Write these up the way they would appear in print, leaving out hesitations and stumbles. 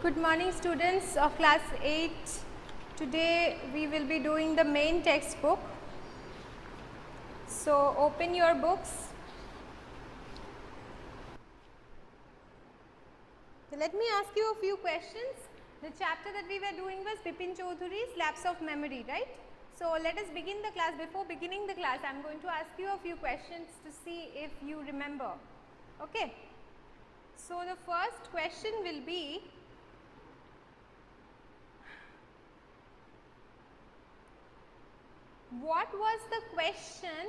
Good morning students of class 8. Today we will be doing the main textbook. So open your books. So let me ask you a few questions. The chapter that we were doing was Bipin Chaudhury's Lapse of Memory, right? So let us begin the class. Before beginning the class, I am going to ask you a few questions to see if you remember. Okay. So the first question will be, what was the question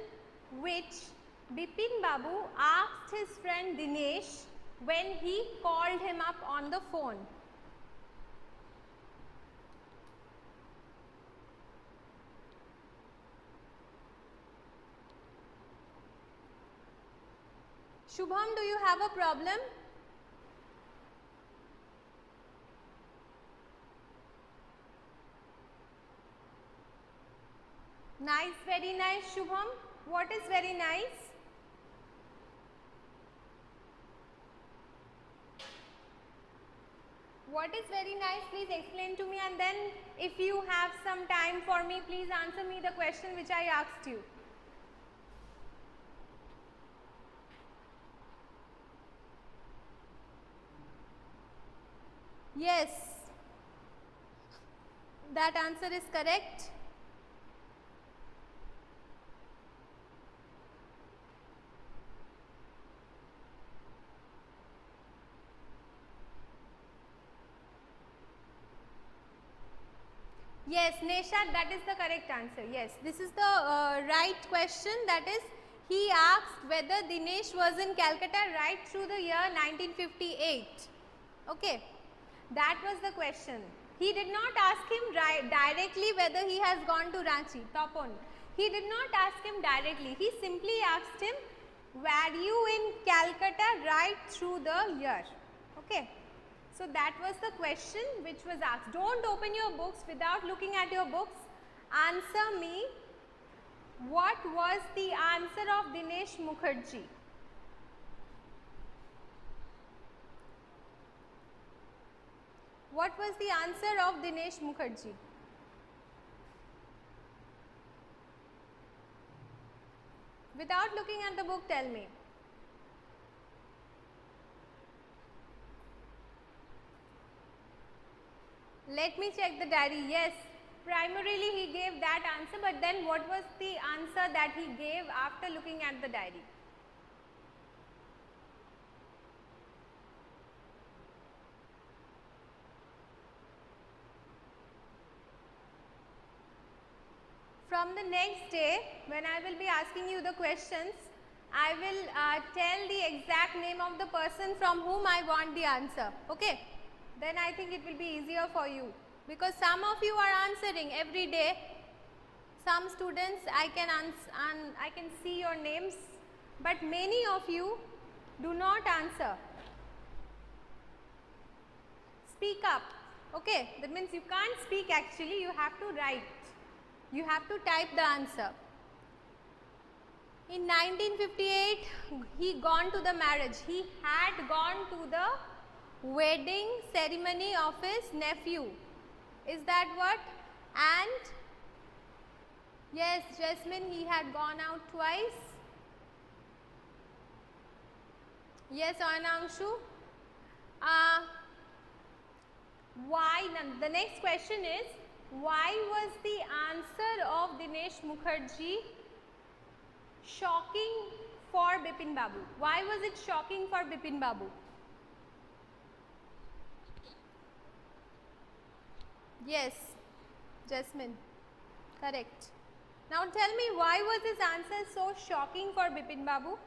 which Bipin Babu asked his friend Dinesh when he called him up on the phone? Shubham, do you have a problem? Nice, very nice, Shubham. What is very nice? What is very nice? Please explain to me, and then if you have some time for me, please answer me the question which I asked you. Yes, that answer is correct. Yes, Neshat, that is the correct answer. Yes, this is the right question. That is, he asked whether Dinesh was in Calcutta right through the year 1958. Okay, that was the question. He did not ask him directly whether he has gone to Ranchi, Topon. He did not ask him directly. He simply asked him, were you in Calcutta right through the year? Okay. So that was the question which was asked. Don't open your books without looking at your books. Answer me, what was the answer of Dinesh Mukherjee? What was the answer of Dinesh Mukherjee? Without looking at the book, tell me. Let me check the diary. Yes, primarily he gave that answer, but then what was the answer that he gave after looking at the diary? From the next day, when I will be asking you the questions, I will tell the exact name of the person from whom I want the answer. Okay? Then I think it will be easier for you, because some of you are answering every day. Some students I can see your names, but many of you do not answer. Speak up. Okay? That means you can't speak actually, you have to write. You have to type the answer. In 1958, he gone to the marriage. He had gone to the wedding ceremony of his nephew. Is that what? And yes, Jasmine, he had gone out twice. Yes, Anangshu. Why? The next question is, why was the answer of Dinesh Mukherjee shocking for Bipin Babu? Why was it shocking for Bipin Babu? Yes, Jasmine, correct. Now tell me, why was this answer so shocking for Bipin Babu?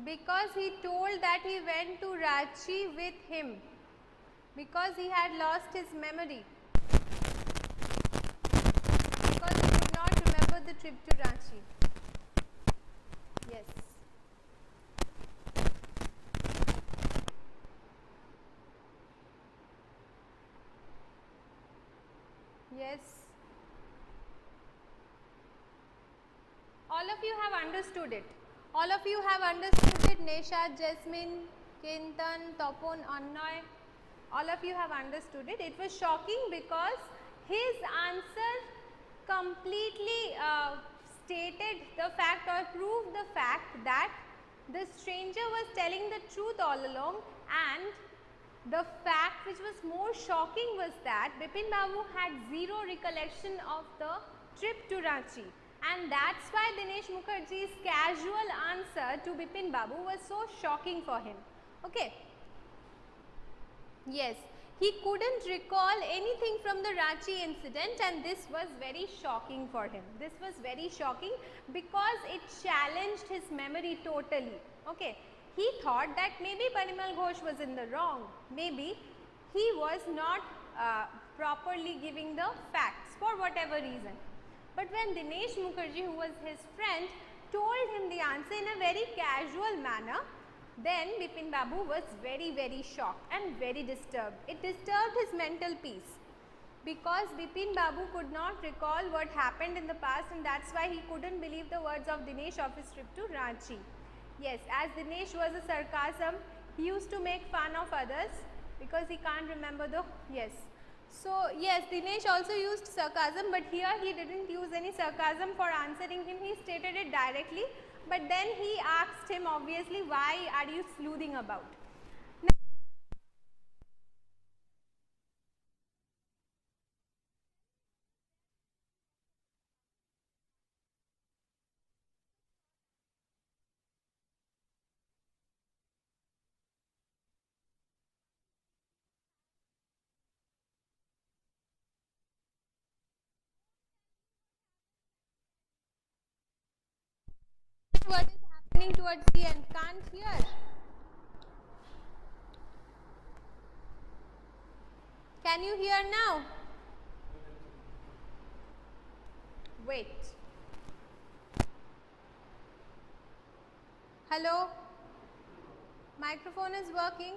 Because he told that he went to Ranchi with him, because he had lost his memory, because he could not remember the trip to Ranchi. Yes. Yes. All of you have understood it. All of you have understood it. Nesha, Jasmine, Kintan, Topon, Annoy. All of you have understood it. It was shocking because his answer completely stated the fact or proved the fact that the stranger was telling the truth all along, and the fact which was more shocking was that Bipin Babu had zero recollection of the trip to Ranchi, and that's why Dinesh Mukherjee's casual answer to Bipin Babu was so shocking for him. Okay. Yes, he couldn't recall anything from the Ranchi incident, and this was very shocking for him. This was very shocking because it challenged his memory totally. Okay, he thought that maybe Parimal Ghosh was in the wrong. Maybe he was not properly giving the facts for whatever reason. But when Dinesh Mukherjee, who was his friend, told him the answer in a very casual manner, then Bipin Babu was very shocked and very disturbed. It disturbed his mental peace because Bipin Babu could not recall what happened in the past, and that's why he couldn't believe the words of Dinesh of his trip to Ranchi. Yes, as Dinesh was a sarcasm, he used to make fun of others because he can't remember the, yes. So yes, Dinesh also used sarcasm, but here he didn't use any sarcasm for answering him. He stated it directly, but then he asked him obviously, why are you sleuthing about? What is happening towards the end? Can't hear. Can you hear now? Wait. Hello? Microphone is working.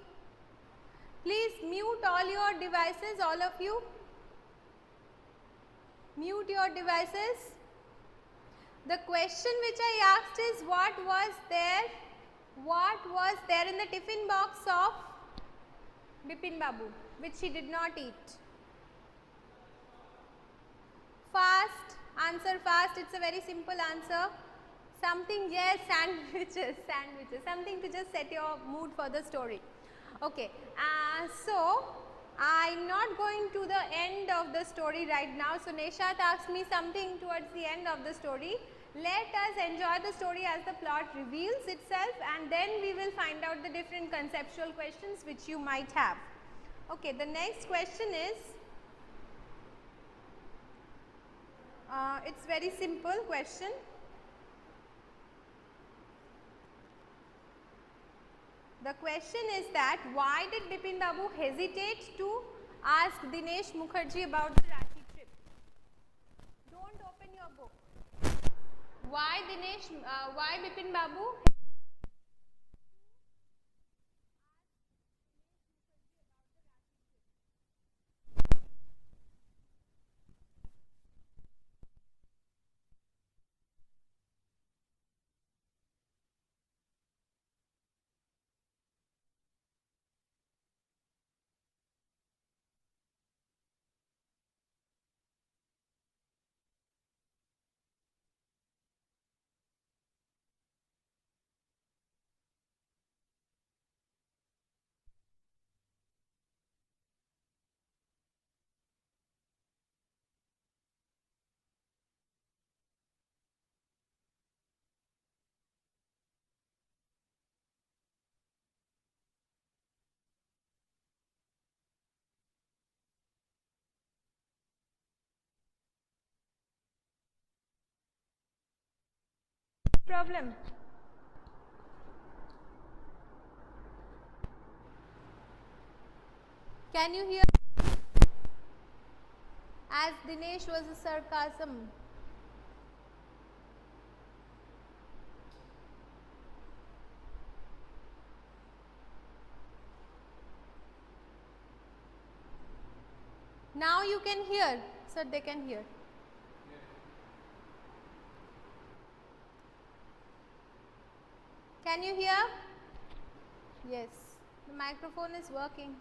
Please mute all your devices, all of you. Mute your devices. The question which I asked is, what was there in the tiffin box of Bipin Babu which he did not eat? Fast, answer fast. It's a very simple answer. Something, yes, sandwiches, something to just set your mood for the story. Okay, so I'm not going to the end of the story right now. So Neshat asked me something towards the end of the story. Let us enjoy the story as the plot reveals itself, and then we will find out the different conceptual questions which you might have. Okay, the next question is, it's very simple question. The question is that, why did Bipin Babu hesitate to ask Dinesh Mukherjee about the Ranchi trip? Don't open your book. Why Bipin Babu? Problem. Can you hear? As Dinesh was a sarcasm. Now you can hear. so they can hear. Can you hear? Yes, the microphone is working.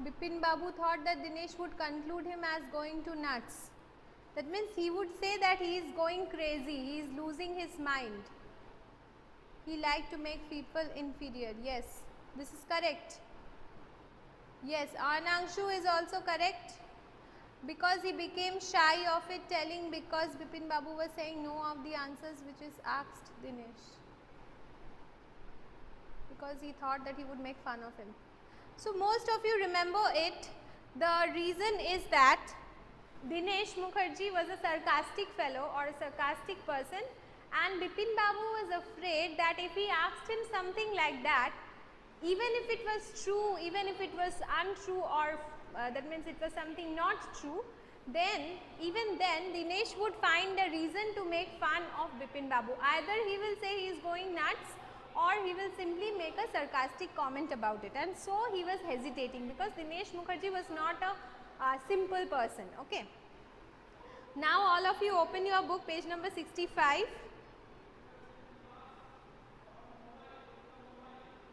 Bipin Babu thought that Dinesh would conclude him as going to nuts. That means he would say that he is going crazy, he is losing his mind. He liked to make people inferior. Yes, this is correct. Yes, Anangshu is also correct. Because he became shy of it, telling because Bipin Babu was saying no of the answers which is asked Dinesh. Because he thought that he would make fun of him. So most of you remember it. The reason is that Dinesh Mukherjee was a sarcastic fellow or a sarcastic person, and Bipin Babu was afraid that if he asked him something like that, even if it was true, even if it was untrue, or that means it was something not true, then even then Dinesh would find a reason to make fun of Bipin Babu. Either he will say he is going nuts, or he will simply make a sarcastic comment about it, and so he was hesitating because Dinesh Mukherjee was not a simple person. Okay. Now all of you open your book, page number 65.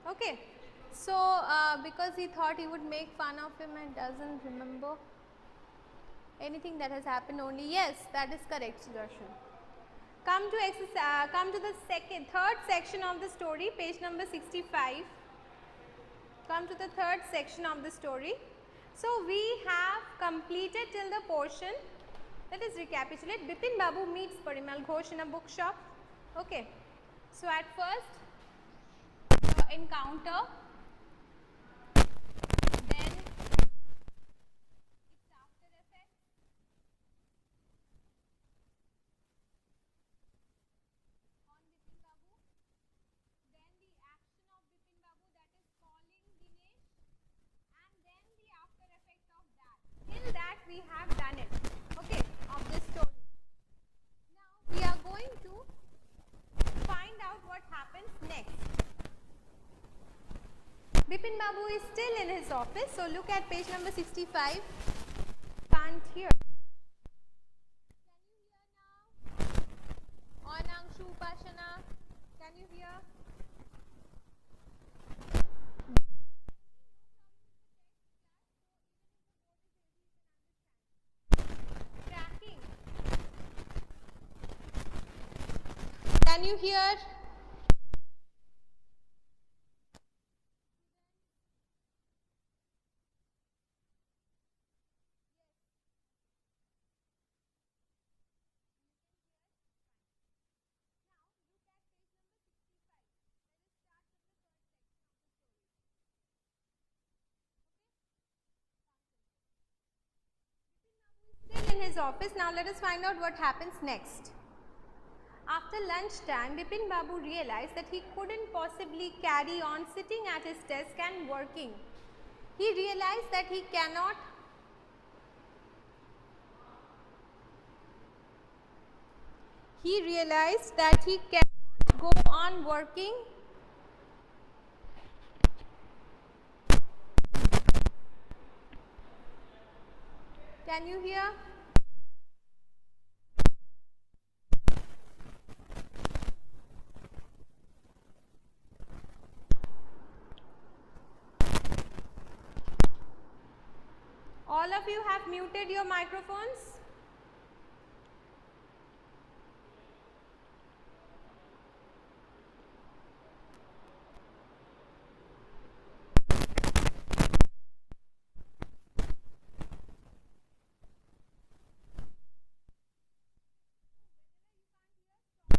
Okay. So because he thought he would make fun of him and doesn't remember anything that has happened only. Yes, that is correct, Sudarshan. Come to the third section of the story, page number 65. Come to the third section of the story. So we have completed till the portion. Let us recapitulate. Bipin Babu meets Parimal Ghosh in a bookshop. Okay. So at first, the encounter, then its after effects, on Bipin Babu, then the action of Bipin Babu, that is calling Dinesh, and then the after effect of that. Till that we have done it, okay, of this story. Now we are going to find out what happens next. Bipin Babu is still in his office, so look at page number 65. Can't hear. Can you hear now? Anangshu, Upashana, can you hear? Tracking. Can you hear? Still in his office. Now let us find out what happens next. After lunchtime, Bipin Babu realized that he couldn't possibly carry on sitting at his desk and working. He realized that he cannot go on working Can you hear? All of you have muted your microphones.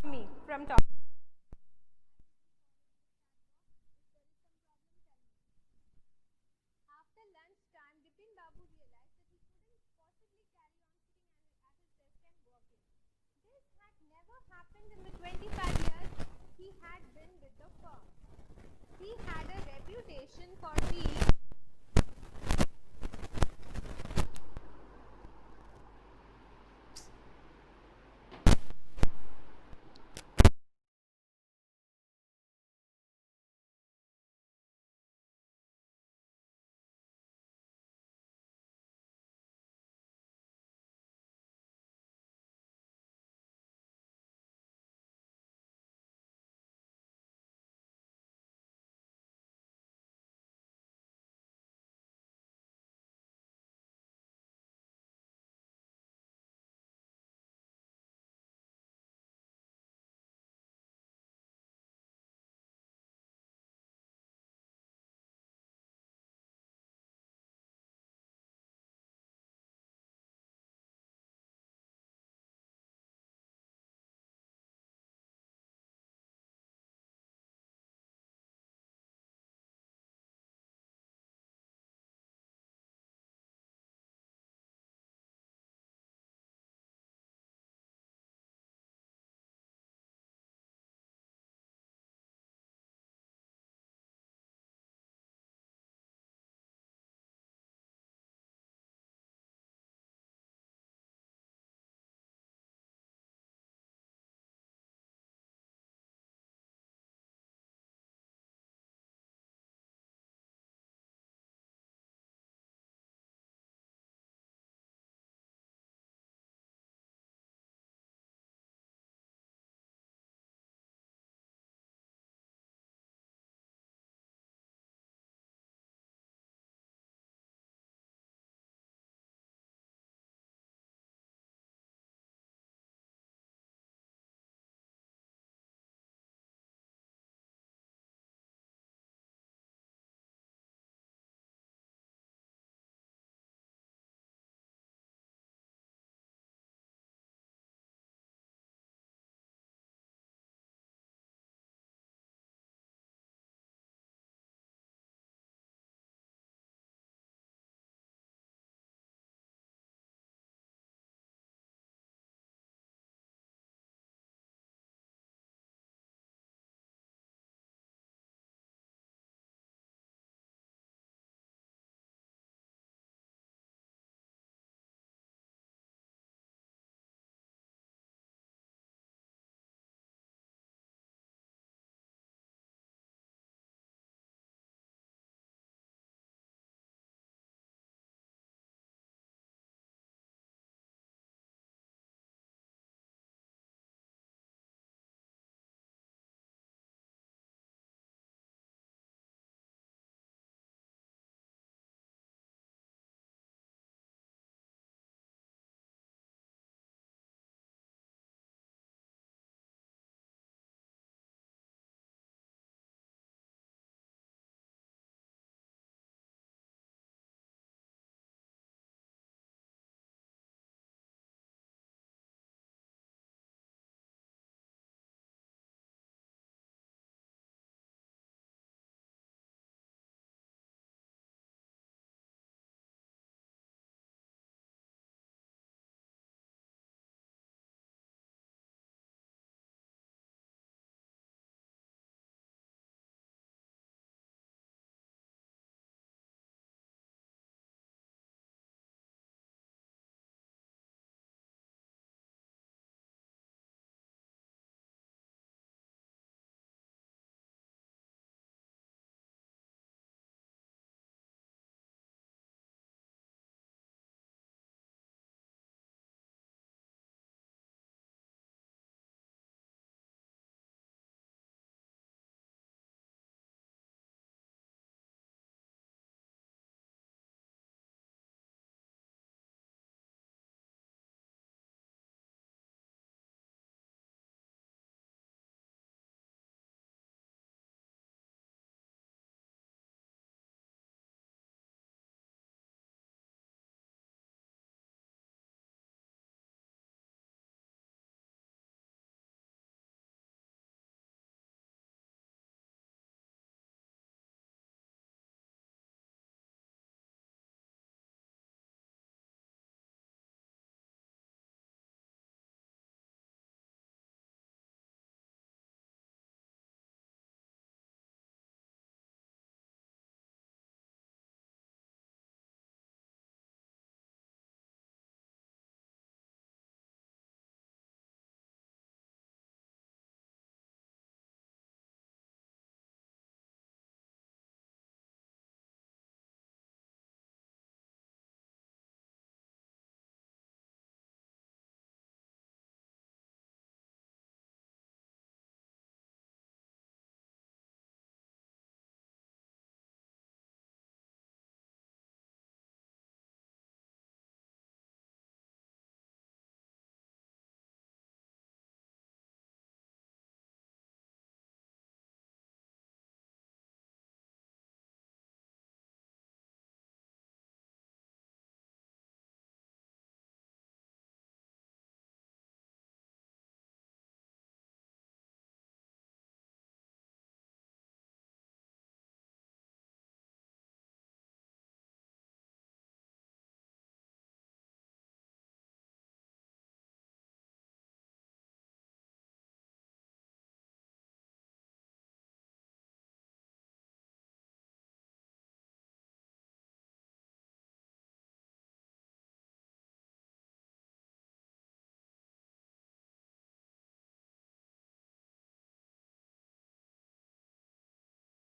Me from top. After lunchtime, Bipin Babu realized that he couldn't possibly carry on sitting at his desk and working. This had never happened in the 25 years he had been with the firm. He had a